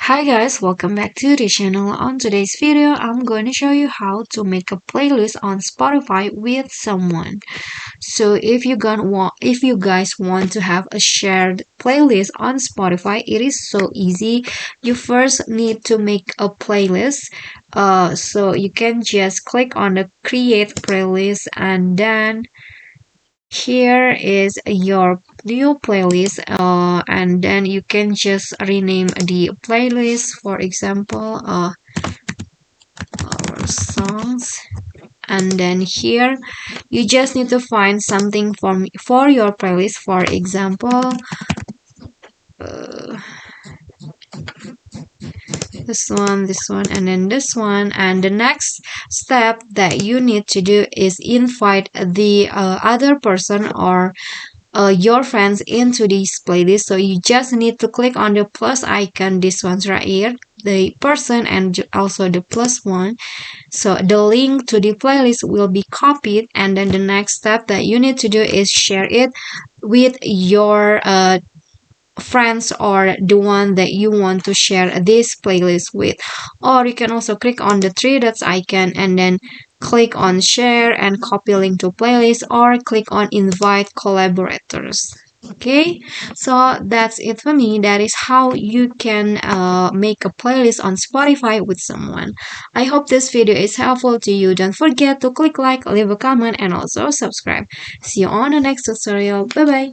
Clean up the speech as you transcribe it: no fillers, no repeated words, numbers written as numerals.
Hi guys, welcome back to the channel. On today's video, I'm going to show you how to make a playlist on Spotify with someone. So if you guys want to have a shared playlist on Spotify, it is so easy. You first need to make a playlist. So you can just click on the create playlist, and then here is your new playlist, and then you can just rename the playlist, for example, our songs. And then here you just need to find something for your playlist, for example, uh, this one, and then this one. And the next step that you need to do is invite the other person or your friends into this playlist. So you just need to click on the plus icon, this one's right here, the person, and also the plus one. So the link to the playlist will be copied, and then the next step that you need to do is share it with your friends or the one that you want to share this playlist with. Or you can also click on the three dots icon and then click on share and copy link to playlist, or click on invite collaborators. Okay, so that's it for me. That is how you can make a playlist on Spotify with someone. I hope this video is helpful to you. Don't forget to click like, leave a comment, and also subscribe. See you on the next tutorial. Bye bye.